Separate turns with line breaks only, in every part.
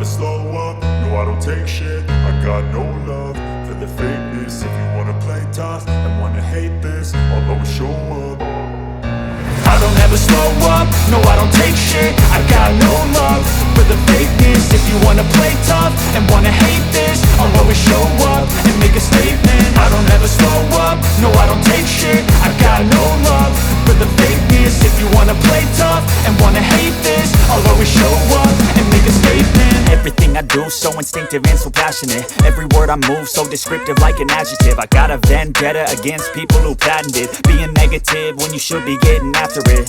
slow up, no I don't take shit. I got no love for the fakeness. If you wanna play tough and wanna hate this, I'll always show up. I don't ever slow up, no I don't take shit. I got no love for the fakeness. If you wanna play tough and wanna hate this, I'll always show up and make a statement. I don't ever slow up, no I don't take shit. I got no love for the fakeness. If you wanna play tough and wanna hate this, I'll always show up and make a statement. Everything I do so instinctive and so passionate. Every word I move so descriptive like an adjective. I got a vendetta against people who patented being negative when you should be getting after it.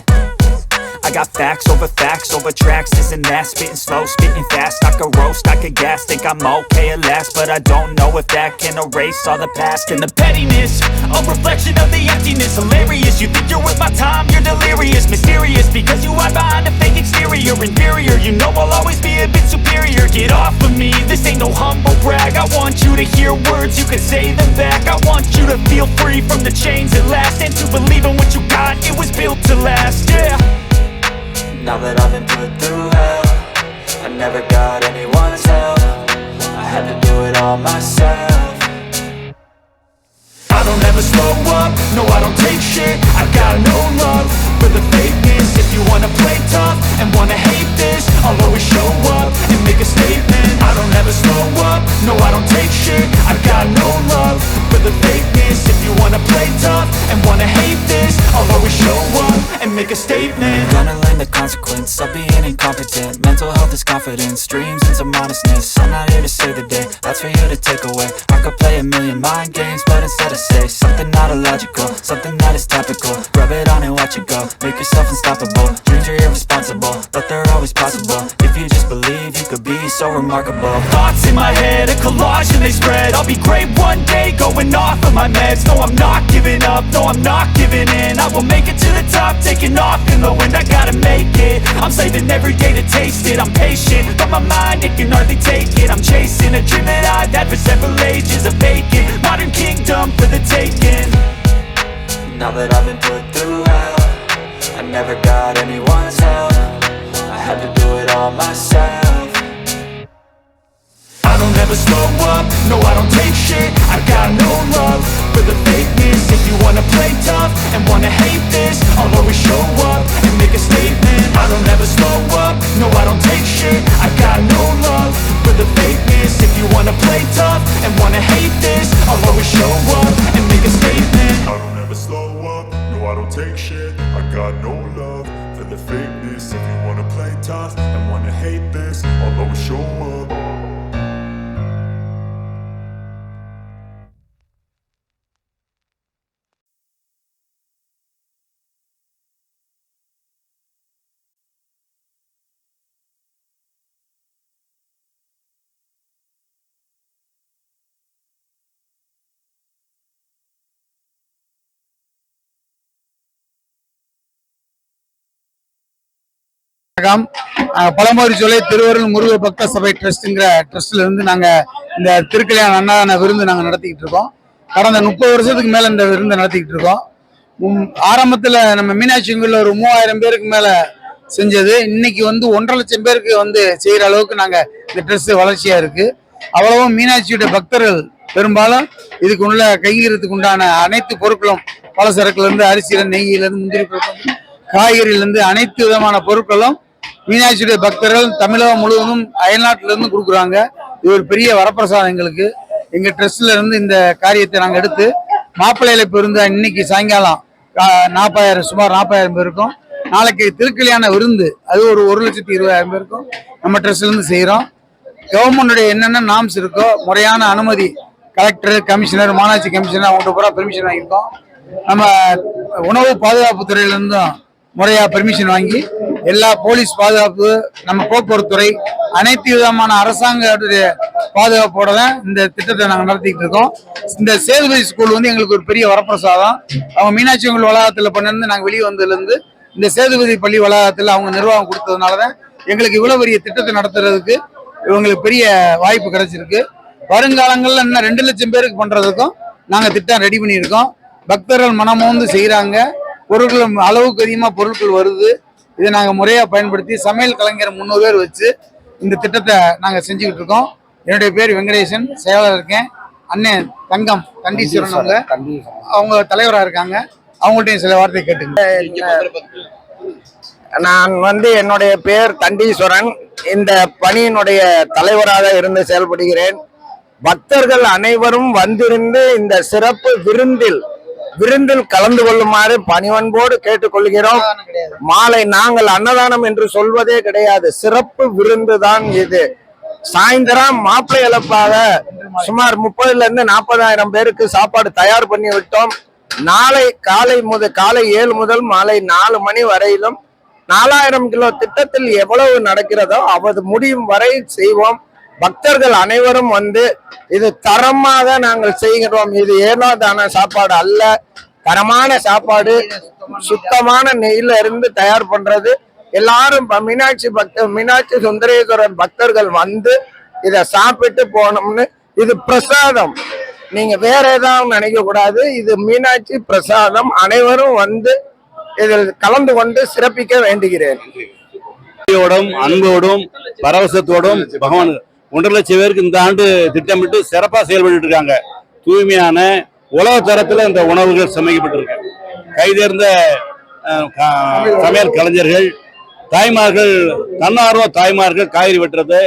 I got facts over tracks, this and that. Spitting slow, spitting fast. I could roast, I could gas. Think I'm okay at last, but I don't know if that can erase all the past. And the pettiness, a reflection of the emptiness. Hilarious, you think you're worth my time, you're delirious. Mysterious, because you hide behind a fake exterior. Inferior, you know I'll always be a bit superior. Get off of me, this ain't no humble brag. I want you to hear words, you can say them back. I want you to feel free from the chains at last, and to believe in what you got, it was built to last, yeah.
Now that I've been put through hell, I never got anyone's help. I had to do it all myself.
I don't ever slow up, no I don't take shit. I got no love for the fakeness. If you wanna play tough and wanna hate this, I'll always show up and make a statement. I don't ever slow up, no I don't take shit. I got no love for the fakeness. If you wanna play tough and wanna hate this, I'll always show up and make a statement.
Gonna learn the consequence of being incompetent. Mental health is confidence, dreams and some honestness. I'm not here to save the day, that's for you to take away. I could play a million mind games, but instead I say something not illogical, something that is topical. Rub it on and watch it go, make yourself unstoppable. Dreams are irresponsible, but they're always possible. If you just believe, you could be so remarkable.
Thoughts in my head, a collage and they spread. I'll be great one day, going off of my meds. No I'm not giving up, no I'm not giving in. I will make it to the top, taking off in the wind. I gotta make it, I'm saving every day to taste it. I'm patient, but my mind, it can hardly take it. I'm chasing a dream that I've had for several ages. A vacant, modern kingdom for the taking.
Now that I've been put through hell, I never got anyone's help. I had to do it all myself.
I don't ever slow up, no I don't take shit. I got no love for the fakeness. If you wanna play tough and wanna hate this, I'll always show up and make a statement. I don't ever slow up, no I don't take shit. I got no love for the fakeness. If you wanna play tough and wanna hate this, I'll always show up and make a statement. I don't ever slow up, no I don't take shit. I got no love for the fakeness. If you wanna play tough and wanna hate this, I'll always show up.
பழமொழி சொல்லை திருவருள் முருக பக்த சபை ட்ரஸ்ட்ங்கிற ட்ரஸ்ட்ல இருந்து நாங்க இந்த திருக்கல்யாண அன்னதான விருந்து நாங்க நடத்திக்கிட்டு இருக்கோம். கடந்த 30 வருஷத்துக்கு மேல இந்த விருந்து நடத்திக்கிட்டு இருக்கோம். ஆரம்பத்துல நம்ம மீனாட்சி கோயில்ல ஒரு 3000 பேருக்கு மேல செஞ்சது. இன்னைக்கு வந்து 1.5 லட்சம் பேருக்கு வந்து செய்யற அளவுக்கு நாங்க இந்த ட்ரஸ்ட் வளர்ச்சியா இருக்கு. அவ்வளவும் மீனாட்சியுடைய பக்தர்கள் பெரும்பாலும் இதுக்கு உள்ள கைங்கிறதுக்கு உண்டான அனைத்து பொருட்களும், பலசரக்குல இருந்து அரிசியில நெய்யில இருந்து முந்திரி பருப்பு, காய்கறியில இருந்து அனைத்து விதமான பொருட்களும் மீனாட்சியுடைய பக்தர்கள் தமிழகம் முழுவதும் அயல்நாட்டில இருந்து கொடுக்குறாங்க. இது ஒரு பெரிய வரப்பிரசாதம் எங்களுக்கு. எங்க ட்ரஸ்ட்ல இருந்து இந்த காரியத்தை நாங்க எடுத்து மாப்பிள்ளையில பிறந்த இன்னைக்கு சாயங்காலம் 40,000 சுமார் 40,000 பேருக்கும், நாளைக்கு திருக்கல்யாண விருந்து அது ஒரு 1,20,000 பேருக்கும் நம்ம ட்ரஸ்ட்ல இருந்து செய்யறோம். கவர்மெண்டுடைய என்னென்ன நாம்ஸ் இருக்கோ முறையான அனுமதி கலெக்டர், கமிஷனர், மாநகராட்சி கமிஷனர் அவங்கள்ட்ட பூரா பெர்மிஷன் வாங்கியிருக்கோம். நம்ம உணவு பாதுகாப்பு துறையில இருந்தும் முறையா பெர்மிஷன் வாங்கி எல்லா போலீஸ் பாதுகாப்பு, நம்ம போக்குவரத்து துறை, அனைத்து விதமான அரசாங்க பாதுகாப்போட தான் இந்த திட்டத்தை நாங்கள் நடத்திட்டு இருக்கோம். இந்த சேதுபதி ஸ்கூல் வந்து எங்களுக்கு ஒரு பெரிய வரப்பிரசாதம். அவங்க மீனாட்சி கோயில் வளாகத்தில் பண்ணிருந்து நாங்கள் வெளியே வந்ததுல இருந்து இந்த சேதுபதி பள்ளி வளாகத்தில் அவங்க நிர்வாகம் கொடுத்ததுனாலதான் எங்களுக்கு இவ்வளவு பெரிய திட்டத்தை நடத்துறதுக்கு இவங்களுக்கு பெரிய வாய்ப்பு கிடைச்சிருக்கு. வருங்காலங்கள்ல இன்னும் 2 லட்சம் பேருக்கு பண்றதுக்கும் நாங்க திட்டம் ரெடி பண்ணியிருக்கோம். பக்தர்கள் மனமோந்து செய்யறாங்க. பொருட்கள் அளவுக்கு அதிகமா பொருட்கள் வருது. இதை நாங்க முறையா பயன்படுத்தி சமையல் கலைஞர் 300 பேர் வச்சு இந்த திட்டத்தை நாங்கள் செஞ்சுக்கிட்டு இருக்கோம். என்னுடைய பேர் வெங்கடேசன், செயலாளர் இருக்கேன். அண்ணன் தங்கம் தண்டீஸ்வரன் அவங்க தலைவராக இருக்காங்க. அவங்கள்ட்டையும் சில வார்த்தை கேட்டுங்க.
நான் என்னுடைய பேர் தண்டீஸ்வரன், இந்த பணியினுடைய தலைவராக இருந்து செயல்படுகிறேன். பக்தர்கள் அனைவரும் வந்திருந்து இந்த சிறப்பு விருந்தில் கலந்து கொள்ளுமாறு பணிவன்போடு கேட்டுக்கொள்கிறோம். மாலை நாங்கள் அன்னதானம் என்று சொல்வதே கிடையாது, சிறப்பு விருந்து தான் இது. சாயந்தரம் மாப்பிள்ளை இழப்பாக சுமார் 30,000-40,000 பேருக்கு சாப்பாடு தயார் பண்ணி விட்டோம். நாளை காலை 7 முதல் மாலை 4 மணி வரையிலும் 4000 கிலோ திட்டத்தில் எவ்வளவு நடக்கிறதோ அவது முடியும் வரை செய்வோம். பக்தர்கள் அனைவரும் இது தரமாக நாங்கள் செய்கிறோம். இது ஏனோ தான சாப்பாடு அல்ல, தரமான சாப்பாடு, சுத்தமான நெய்யில இருந்து தயார் பண்றது. எல்லாரும் மீனாட்சி சுந்தரேஸ்வரர் பக்தர்கள் இதை சாப்பிட்டு போனோம்னு. இது பிரசாதம், நீங்க வேற ஏதாவது நினைக்க கூடாது. இது மீனாட்சி பிரசாதம். அனைவரும் இதில் கலந்து கொண்டு சிறப்பிக்க வேண்டுகிறேன்.
அன்போடும் பரவசத்தோடும் பகவான் 1.5 லட்சம் பேருக்கு இந்த ஆண்டு திட்டமிட்டு சிறப்பாக செயல்பட்டு இருக்காங்க. தூய்மையான உலக தரத்துல இந்த உணவுகள் சமைக்கப்பட்டிருக்கு. கைதேர்ந்த சமையல் கலைஞர்கள், தாய்மார்கள், தன்னார்வ தாய்மார்கள் காய்கறி வெட்டுறது,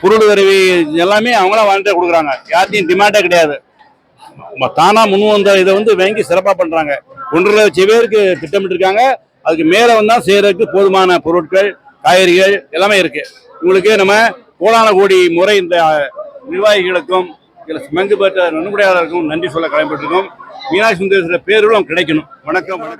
பொருள் உதவி எல்லாமே அவங்களாம் வாங்கிட்டு கொடுக்குறாங்க. யார்த்தையும் டிமாண்டே கிடையாது. தானா முன் வந்த இதை வாங்கி சிறப்பாக பண்றாங்க. 1.5 லட்சம் பேருக்கு திட்டமிட்டு இருக்காங்க. அதுக்கு மேல வந்தா செய்யறதுக்கு போதுமான பொருட்கள், காய்கறிகள் எல்லாமே இருக்கு. உங்களுக்கு நம்ம கோடான கோடி முறை இந்த நிர்வாகிகளுக்கும் பங்கு பெற்ற நன்கொடையாளருக்கும் நன்றி சொல்ல கடமைப்பட்டிருக்கோம். மீனாட்சி சுந்தரேஸ்வரர் பேருடன் கிடைக்கணும். வணக்கம்.